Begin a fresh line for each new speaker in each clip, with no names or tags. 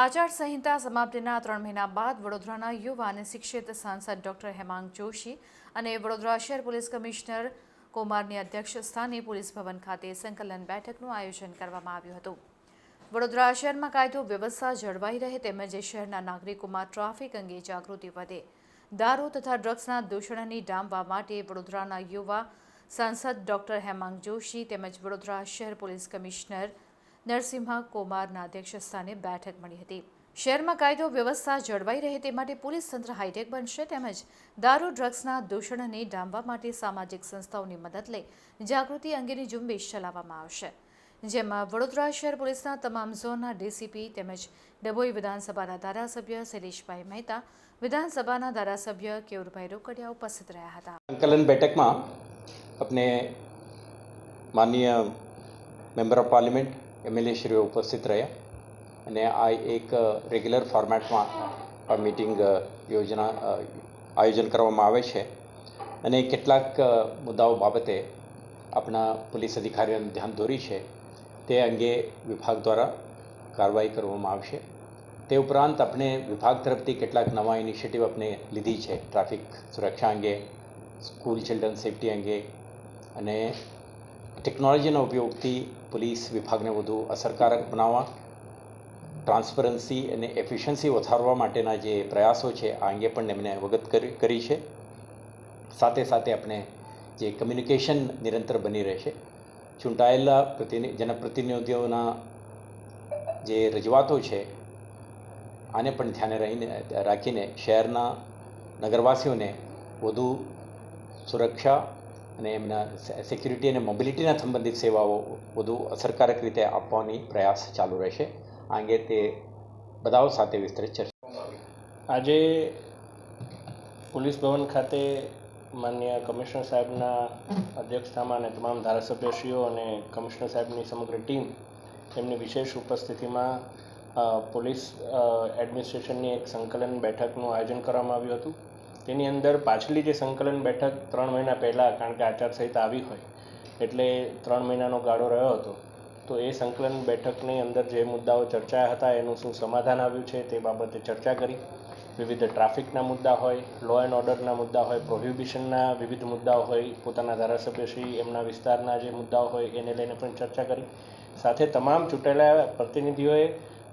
આચારસંહિતા સમાપ્તિના 3 મહિના બાદ વડોદરાના યુવા અને શિક્ષિત સાંસદ ડોક્ટર હેમાંગ જોશી અને વડોદરા શહેર પોલીસ કમિશનર કુમારની અધ્યક્ષસ્થાને પોલીસ ભવન ખાતે સંકલન બેઠકનું આયોજન કરવામાં આવ્યું હતું। વડોદરા શહેરમાં કાયદો વ્યવસ્થા જળવાઈ રહે તેમજ શહેરના નાગરિકોમાં ટ્રાફિક અંગે જાગૃતિ વધે, દારૂ તથા ડ્રગ્સના દૂષણને ડામવા માટે વડોદરાના યુવા સાંસદ ડોક્ટર હેમાંગ જોશી તેમજ વડોદરા શહેર પોલીસ કમિશનર નરસિંહ કુમારના અધ્યક્ષસ્થાને બેઠક મળી હતી। શહેરમાં કાયદો વ્યવસ્થા જળવાઈ રહે તે માટે પોલીસ તંત્ર હાઈટેક બનશે તેમજ દારૂ ડ્રગ્સના દૂષણને ડામવા માટે સામાજિક સંસ્થાઓની મદદ લઈ જાગૃતિ અંગેની ઝુંબેશ ચલાવવામાં આવશે, જેમાં વડોદરા શહેર પોલીસના તમામ ઝોનના ડીસીપી તેમજ ડભોઈ વિધાનસભાના ધારાસભ્ય શૈલેષભાઈ મહેતા, વિધાનસભાના ધારાસભ્ય કેયુરભાઈ રોકડિયા ઉપસ્થિત રહ્યા હતા।
સંકલન બેઠકમાં अपने माननीय मेंबर ऑफ पार्लियामेंट एमएलए श्रीઓ ઉપસ્થિત રહ્યા અને આ એક રેગ્યુલર ફોર્મેટમાં આ મીટિંગ આયોજન કરવામાં આવે છે અને કેટલાક મુદ્દાઓ બાબતે આપણા પોલીસ અધિકારીઓને ધ્યાન દોરી છે તે અંગે વિભાગ દ્વારા કાર્યવાહી કરવામાં આવશે। તે ઉપરાંત આપણે વિભાગ તરફથી કેટલાક નવા ઇનિશિયેટિવ આપણે લીધી છે ટ્રાફિક સુરક્ષા અંગે, સ્કૂલ ચિલ્ડ્રન સેફટી અંગે અને ટેકનોલોજીના ઉપયોગથી પોલીસ વિભાગને વધુ અસરકારક બનાવવા, ટ્રાન્સપરન્સી અને એફિશિયન્સી વધારવા માટેના જે પ્રયાસો છે આ અંગે પણ એમને અવગત કરી છે। સાથે સાથે આપણે જે કમ્યુનિકેશન નિરંતર બની રહેશે, ચૂંટાયેલા જનપ્રતિનિધિઓના જે રજૂઆતો છે આને પણ ધ્યાને રાખીને શહેરના નગરવાસીઓને વધુ સુરક્ષા અને એમના સિક્યુરિટી અને મોબિલિટીના સંબંધિત સેવાઓ વધુ અસરકારક રીતે આપવાની પ્રયાસ ચાલુ રહેશે। આ અંગે તે બધાઓ સાથે વિસ્તૃત ચર્ચા।
આજે પોલીસ ભવન ખાતે માનનીય કમિશનર સાહેબના અધ્યક્ષતામાં અને તમામ ધારાસભ્યશ્રીઓ અને કમિશનર સાહેબની સમગ્ર ટીમ એમની વિશેષ ઉપસ્થિતિમાં પોલીસ એડમિનિસ્ટ્રેશનની એક સંકલન બેઠકનું આયોજન કરવામાં આવ્યું હતું। તેની અંદર પાછલી જે સંકલન બેઠક 3 મહિના પહેલાં, કારણ કે આચારસંહિતા આવી હોય એટલે 3 મહિનાનો ગાળો રહ્યો હતો, તો એ સંકલન બેઠકની અંદર જે મુદ્દાઓ ચર્ચાયા હતા એનું શું સમાધાન આવ્યું છે તે બાબતે ચર્ચા કરી। વિવિધ ટ્રાફિકના મુદ્દા હોય, લો એન્ડ ઓર્ડરના મુદ્દા હોય, પ્રોહિબિશનના વિવિધ મુદ્દાઓ હોય, પોતાના ધારાસભ્યશ્રી એમના વિસ્તારના જે મુદ્દાઓ હોય એને લઈને પણ ચર્ચા કરી। સાથે તમામ ચૂંટાયેલા પ્રતિનિધિઓએ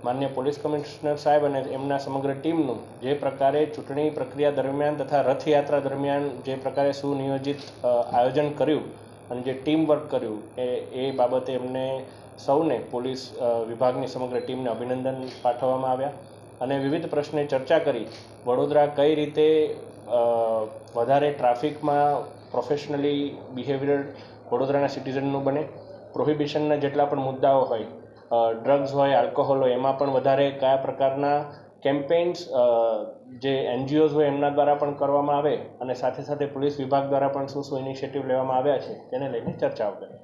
માનનીય પોલીસ કમિશનર સાહેબ અને એમના સમગ્ર ટીમનું જે પ્રકારે ચૂંટણી પ્રક્રિયા દરમિયાન તથા રથયાત્રા દરમિયાન જે પ્રકારે સુનિયોજિત આયોજન કર્યું અને જે ટીમ વર્ક કર્યું એ બાબતે એમને સૌને પોલીસ વિભાગની સમગ્ર ટીમને અભિનંદન પાઠવવામાં આવ્યા અને વિવિધ પ્રશ્ને ચર્ચા કરી। વડોદરા કઈ રીતે વધારે ટ્રાફિકમાં પ્રોફેશનલી બિહેવિયર વડોદરાના સિટીઝનનું બને, પ્રોહિબિશનના જેટલા પણ મુદ્દાઓ હોય, ડ્રગ્સ હોય, આલ્કોહોલ હોય, એમાં પણ વધારે કયા પ્રકારના કેમ્પેન્સ જે NGOs હોય એમના દ્વારા પણ કરવામાં આવે અને સાથે સાથે પોલીસ વિભાગ દ્વારા પણ શું ઇનિશિયેટિવ લેવામાં આવ્યા છે તેને લઈને ચર્ચાઓ કરી।